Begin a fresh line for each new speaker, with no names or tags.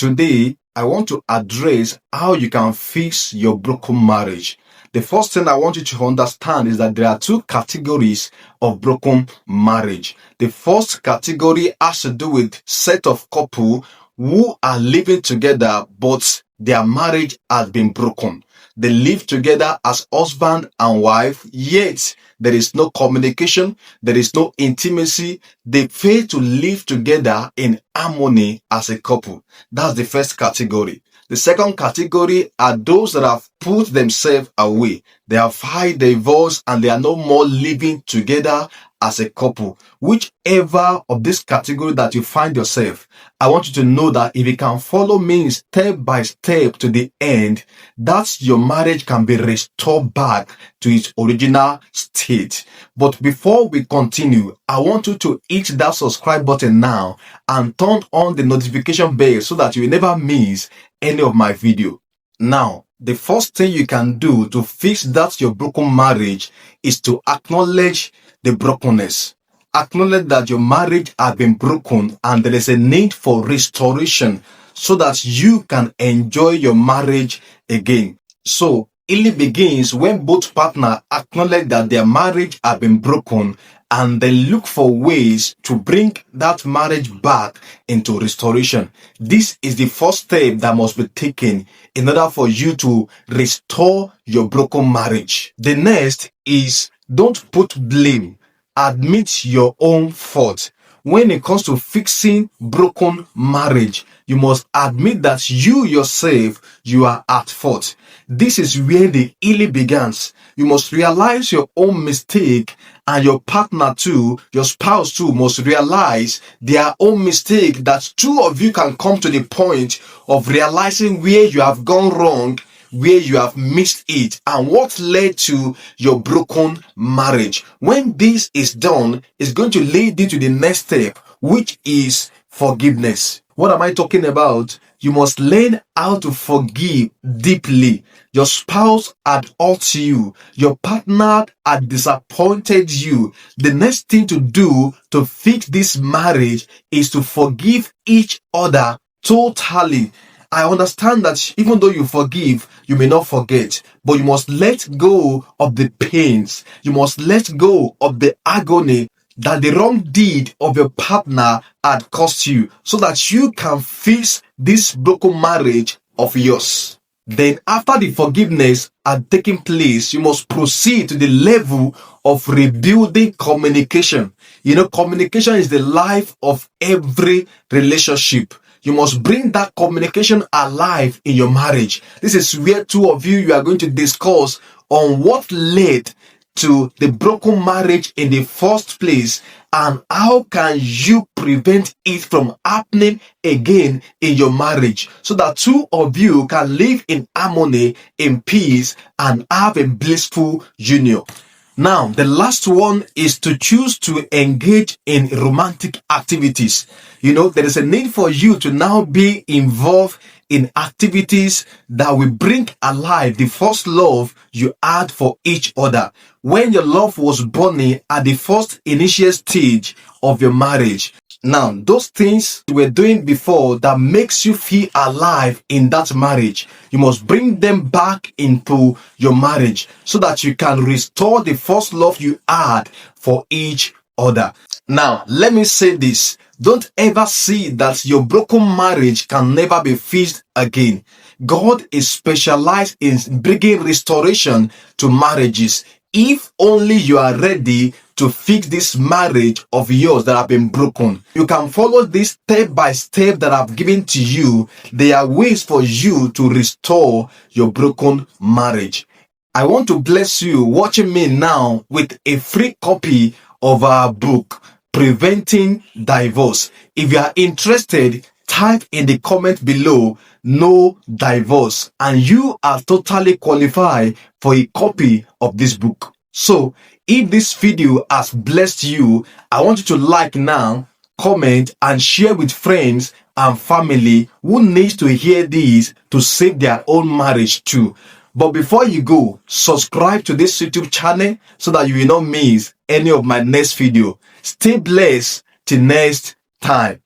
Today, I want to address how you can fix your broken marriage. The first thing I want you to understand is that there are two categories of broken marriage. The first category has to do with set of couple who are living together, but their marriage has been broken. They live together as husband and wife, yet there is no communication, there is no intimacy. They fail to live together in harmony as a couple. That's the first category. The second category are those that have put themselves away. They have filed divorce and they are no more living together as a couple. Whichever of this category that you find yourself, I want you to know that if you can follow me step by step to the end, that your marriage can be restored back to its original state. But before we continue, I want you to hit that subscribe button now and turn on the notification bell so that you will never miss any of my video. Now, the first thing you can do to fix that your broken marriage is to acknowledge the brokenness. Acknowledge that your marriage has been broken and there is a need for restoration so that you can enjoy your marriage again. So, healing begins when both partners acknowledge that their marriage has been broken and they look for ways to bring that marriage back into restoration. This is the first step that must be taken in order for you to restore your broken marriage. The next is don't put blame. Admit your own fault. When it comes to fixing broken marriage, you must admit that you yourself, you are at fault. This is where the healing begins. You must realize your own mistake, and your partner too, your spouse too, must realize their own mistake, that two of you can come to the point of realizing where you have gone wrong, where you have missed it, and what led to your broken marriage. When this is done, it's going to lead you to the next step, which is forgiveness. What am I talking about? You must learn how to forgive deeply. Your spouse had hurt you. Your partner had disappointed you. The next thing to do to fix this marriage is to forgive each other totally. I understand that even though you forgive, you may not forget, but you must let go of the pains. You must let go of the agony that the wrong deed of your partner had cost you, so that you can fix this broken marriage of yours. Then after the forgiveness had taken place, you must proceed to the level of rebuilding communication. You know, communication is the life of every relationship. You must bring that communication alive in your marriage. This is where two of you are going to discuss on what led to the broken marriage in the first place and how can you prevent it from happening again in your marriage, so that two of you can live in harmony, in peace, and have a blissful union. Now, the last one is to choose to engage in romantic activities. You know, there is a need for you to now be involved in activities that will bring alive the first love you had for each other. When your love was burning at the first initial stage of your marriage. Now, those things you were doing before that makes you feel alive in that marriage, you must bring them back into your marriage so that you can restore the first love you had for each other. Now, let me say this. Don't ever see that your broken marriage can never be fixed again. God is specialized in bringing restoration to marriages. If only you are ready to fix this marriage of yours that have been broken. You can follow this step by step that I've given to you. There are ways for you to restore your broken marriage. I want to bless you watching me now with a free copy of our book, Preventing Divorce. If you are interested, type in the comment below, no divorce, and you are totally qualified for a copy of this book. So, if this video has blessed you, I want you to like now, comment, and share with friends and family who needs to hear this to save their own marriage too. But before you go, subscribe to this YouTube channel so that you will not miss any of my next video. Stay blessed till next time.